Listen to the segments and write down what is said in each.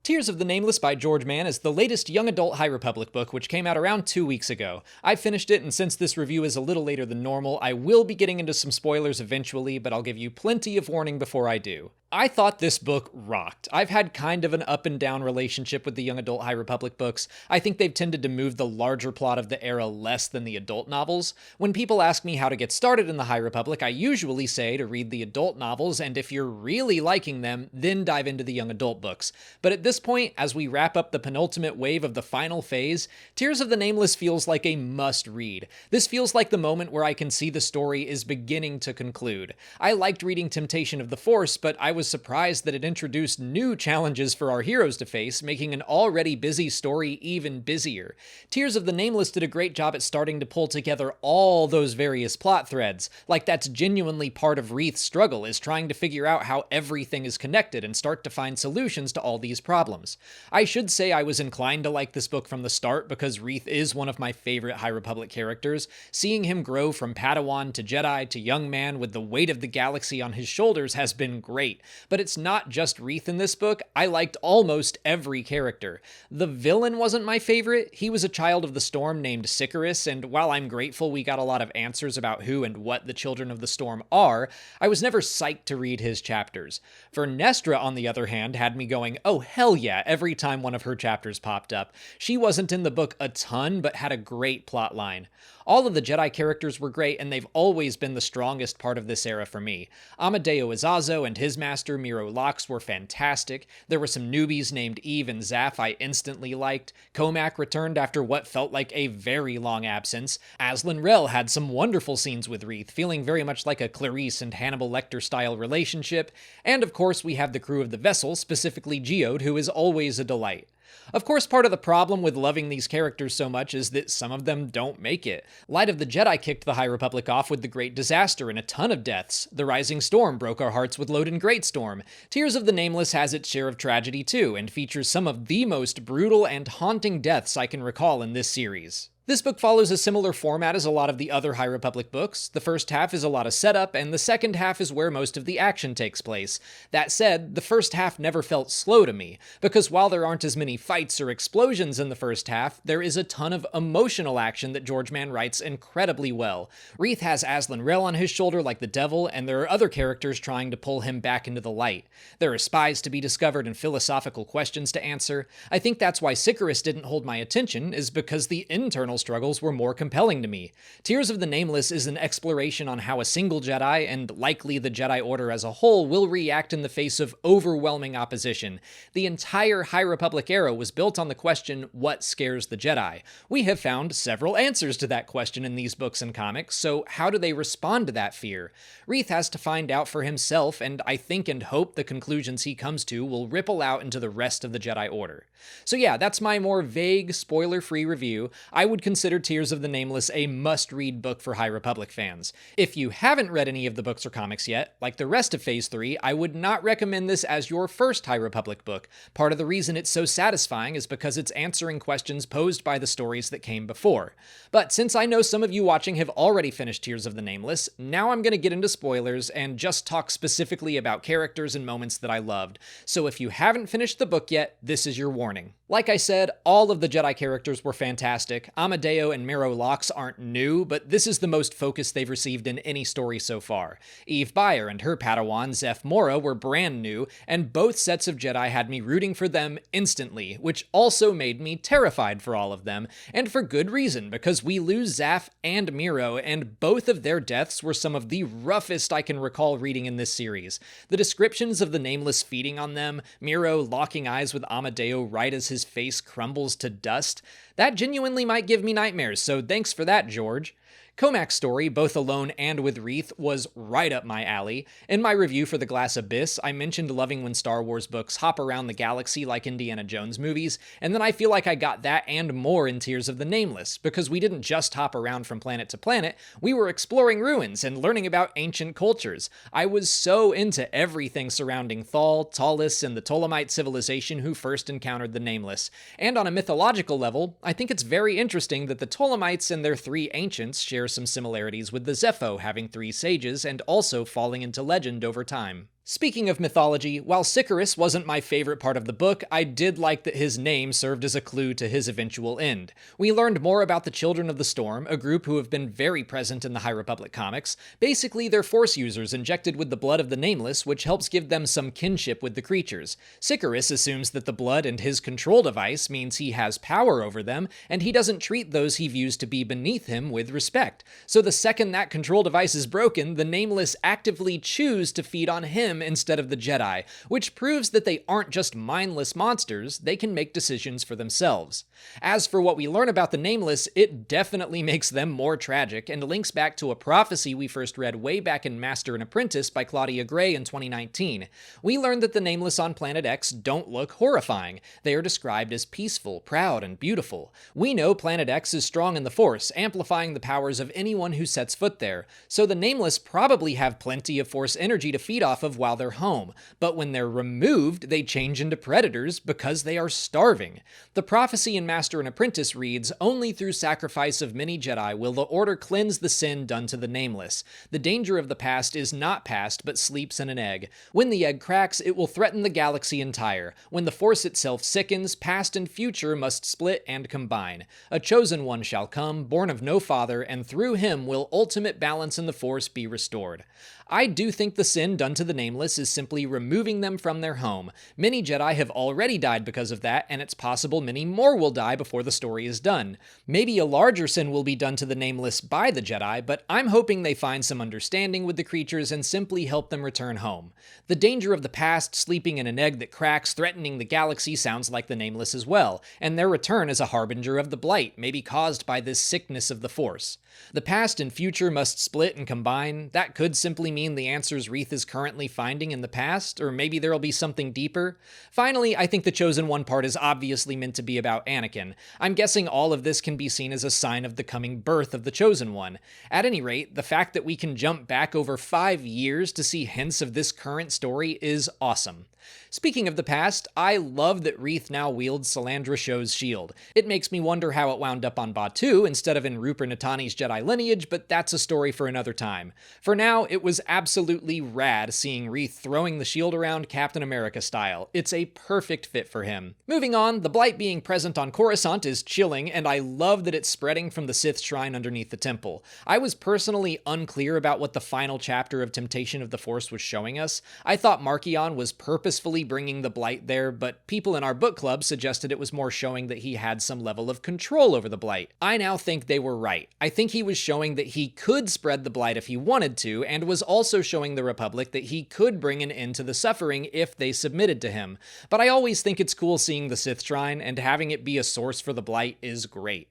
Tears of the Nameless by George Mann is the latest young adult High Republic book, which came out around 2 weeks ago. I finished it, and since this review is a little later than normal, I will be getting into some spoilers eventually, but I'll give you plenty of warning before I do. I thought this book rocked. I've had kind of an up and down relationship with the young adult High Republic books. I think they've tended to move the larger plot of the era less than the adult novels. When people ask me how to get started in the High Republic, I usually say to read the adult novels, and if you're really liking them, then dive into the young adult books. But at this point, as we wrap up the penultimate wave of the final phase, Tears of the Nameless feels like a must-read. This feels like the moment where I can see the story is beginning to conclude. I liked reading Temptation of the Force, but I was surprised that it introduced new challenges for our heroes to face, making an already busy story even busier. Tears of the Nameless did a great job at starting to pull together all those various plot threads, like that's genuinely part of Wreath's struggle, is trying to figure out how everything is connected and start to find solutions to all these problems. I should say I was inclined to like this book from the start because Wreath is one of my favorite High Republic characters. Seeing him grow from Padawan to Jedi to young man with the weight of the galaxy on his shoulders has been great. But it's not just Wreath in this book. I liked almost every character. The villain wasn't my favorite. He was a child of the Storm named Sicarus, and while I'm grateful we got a lot of answers about who and what the Children of the Storm are, I was never psyched to read his chapters. Vernestra, on the other hand, had me going, oh hell yeah, every time one of her chapters popped up. She wasn't in the book a ton, but had a great plot line. All of the Jedi characters were great, and they've always been the strongest part of this era for me. Amadeo Izazo and his master Miro Lox were fantastic. There were some newbies named Eve and Zaf I instantly liked. Comac returned after what felt like a very long absence. Aslan Rel had some wonderful scenes with Wreath, feeling very much like a Clarice and Hannibal Lecter style relationship. And of course we have the crew of the vessel, specifically Geode, who is always a delight. Of course, part of the problem with loving these characters so much is that some of them don't make it. Light of the Jedi kicked the High Republic off with the Great Disaster and a ton of deaths. The Rising Storm broke our hearts with Loden Greatstorm. Tears of the Nameless has its share of tragedy too, and features some of the most brutal and haunting deaths I can recall in this series. This book follows a similar format as a lot of the other High Republic books. The first half is a lot of setup, and the second half is where most of the action takes place. That said, the first half never felt slow to me, because while there aren't as many fights or explosions in the first half, there is a ton of emotional action that George Mann writes incredibly well. Wreath has Aslan Rel on his shoulder like the devil, and there are other characters trying to pull him back into the light. There are spies to be discovered and philosophical questions to answer. I think that's why Sicarus didn't hold my attention, is because the internal struggles were more compelling to me. Tears of the Nameless is an exploration on how a single Jedi, and likely the Jedi Order as a whole, will react in the face of overwhelming opposition. The entire High Republic era was built on the question, what scares the Jedi? We have found several answers to that question in these books and comics, so how do they respond to that fear? Wreath has to find out for himself, and I think and hope the conclusions he comes to will ripple out into the rest of the Jedi Order. So yeah, that's my more vague, spoiler-free review. I would consider Tears of the Nameless a must-read book for High Republic fans. If you haven't read any of the books or comics yet, like the rest of Phase 3, I would not recommend this as your first High Republic book. Part of the reason it's so satisfying is because it's answering questions posed by the stories that came before. But since I know some of you watching have already finished Tears of the Nameless, now I'm going to get into spoilers and just talk specifically about characters and moments that I loved. So if you haven't finished the book yet, this is your warning. Like I said, all of the Jedi characters were fantastic. Amadeo and Miro Lox aren't new, but this is the most focus they've received in any story so far. Eve Byer and her Padawan, Zeph Mora, were brand new, and both sets of Jedi had me rooting for them instantly, which also made me terrified for all of them, and for good reason, because we lose Zaf and Miro, and both of their deaths were some of the roughest I can recall reading in this series. The descriptions of the Nameless feeding on them, Miro locking eyes with Amadeo right as his face crumbles to dust, that genuinely might give me nightmares, so thanks for that, George. Comac's story, both alone and with Wreath, was right up my alley. In my review for The Glass Abyss, I mentioned loving when Star Wars books hop around the galaxy like Indiana Jones movies, and then I feel like I got that and more in Tears of the Nameless, because we didn't just hop around from planet to planet, we were exploring ruins and learning about ancient cultures. I was so into everything surrounding Thal, Talis, and the Ptolemite civilization who first encountered the Nameless. And on a mythological level, I think it's very interesting that the Ptolemites and their three ancients share some similarities with the Zepho having 3 sages and also falling into legend over time. Speaking of mythology, while Sycorax wasn't my favorite part of the book, I did like that his name served as a clue to his eventual end. We learned more about the Children of the Storm, a group who have been very present in the High Republic comics. Basically, they're Force users injected with the blood of the Nameless, which helps give them some kinship with the creatures. Sycorax assumes that the blood and his control device means he has power over them, and he doesn't treat those he views to be beneath him with respect. So the second that control device is broken, the Nameless actively choose to feed on him instead of the Jedi, which proves that they aren't just mindless monsters, they can make decisions for themselves. As for what we learn about the Nameless, it definitely makes them more tragic and links back to a prophecy we first read way back in Master and Apprentice by Claudia Gray in 2019. We learned that the Nameless on Planet X don't look horrifying. They are described as peaceful, proud, and beautiful. We know Planet X is strong in the Force, amplifying the powers of anyone who sets foot there, so the Nameless probably have plenty of Force energy to feed off of while they're home, but when they're removed, they change into predators because they are starving. The prophecy in Master and Apprentice reads, "Only through sacrifice of many Jedi will the Order cleanse the sin done to the Nameless. The danger of the past is not past, but sleeps in an egg. When the egg cracks, it will threaten the galaxy entire. When the Force itself sickens, past and future must split and combine. A chosen one shall come, born of no father, and through him will ultimate balance in the Force be restored." I do think the sin done to the Nameless is simply removing them from their home. Many Jedi have already died because of that, and it's possible many more will die before the story is done. Maybe a larger sin will be done to the Nameless by the Jedi, but I'm hoping they find some understanding with the creatures and simply help them return home. The danger of the past sleeping in an egg that cracks, threatening the galaxy sounds like the Nameless as well, and their return is a harbinger of the blight, maybe caused by this sickness of the Force. The past and future must split and combine. That could simply mean the answers Reath is currently finding in the past, or maybe there'll be something deeper. Finally, I think the Chosen One part is obviously meant to be about Anakin. I'm guessing all of this can be seen as a sign of the coming birth of the Chosen One. At any rate, the fact that we can jump back over 5 years to see hints of this current story is awesome. Speaking of the past, I love that Reath now wields Salandra Sho's shield. It makes me wonder how it wound up on Batuu instead of in Rupert Natani's Jedi lineage, but that's a story for another time. For now, it was absolutely rad seeing Reath throwing the shield around Captain America style. It's a perfect fit for him. Moving on, the blight being present on Coruscant is chilling, and I love that it's spreading from the Sith shrine underneath the temple. I was personally unclear about what the final chapter of Temptation of the Force was showing us. I thought Marchion was purposefully bringing the blight there, but people in our book club suggested it was more showing that he had some level of control over the blight. I now think they were right. I think he was showing that he could spread the blight if he wanted to, and was also showing the Republic that he could bring an end to the suffering if they submitted to him. But I always think it's cool seeing the Sith Shrine, and having it be a source for the blight is great.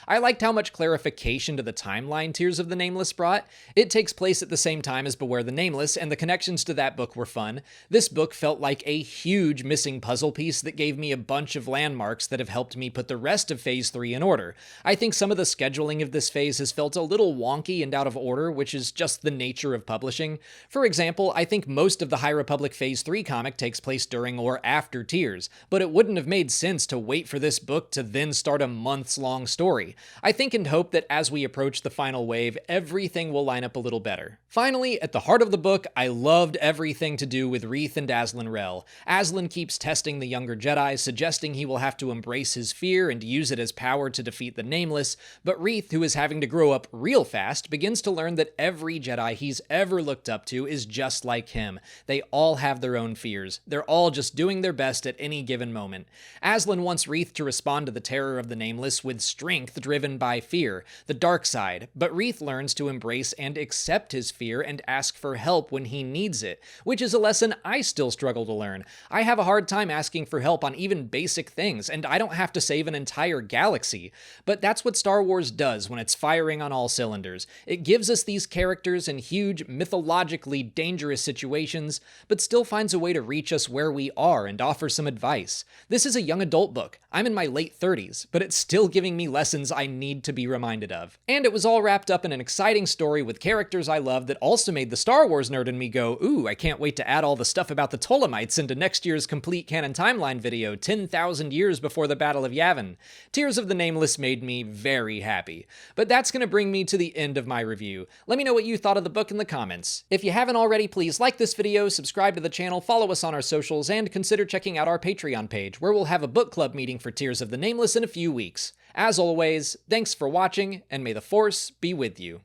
I liked how much clarification to the timeline tiers of the Nameless brought. It takes place at the same time as Beware the Nameless, and the connections to that book were fun. This book felt like a huge missing puzzle piece that gave me a bunch of landmarks that have helped me put the rest of Phase 3 in order. I think some of the scheduling of this phase has felt a little wonky and out of order, which is just the nature of publishing. For example, I think most of the High Republic Phase 3 comic takes place during or after Tears, but it wouldn't have made sense to wait for this book to then start a months-long story. I think and hope that as we approach the final wave, everything will line up a little better. Finally, at the heart of the book, I loved everything to do with Reath and Aslan Rel. Aslan keeps testing the younger Jedi, suggesting he will have to embrace his fear and use it as power to defeat the Nameless, but Reath, who is having to grow up real fast, begins to learn that every Jedi he's ever looked up to is just like him. They all have their own fears. They're all just doing their best at any given moment. Aslan wants Reath to respond to the terror of the Nameless with strength driven by fear, the dark side, but Reath learns to embrace and accept his fear and ask for help when he needs it, which is a lesson I still struggle to learn. I have a hard time asking for help on even basic things, and I don't have to save an entire galaxy. But that's what Star Wars does when it's firing on all cylinders. It gives us these characters in huge, mythologically dangerous situations, but still finds a way to reach us where we are and offer some advice. This is a young adult book. I'm in my late 30s, but it's still giving me lessons lessons I need to be reminded of. And it was all wrapped up in an exciting story with characters I love that also made the Star Wars nerd in me go, ooh, I can't wait to add all the stuff about the Ptolemites into next year's complete canon timeline video 10,000 years before the Battle of Yavin. Tears of the Nameless made me very happy. But that's going to bring me to the end of my review. Let me know what you thought of the book in the comments. If you haven't already, please like this video, subscribe to the channel, follow us on our socials, and consider checking out our Patreon page, where we'll have a book club meeting for Tears of the Nameless in a few weeks. As always, thanks for watching, and may the Force be with you.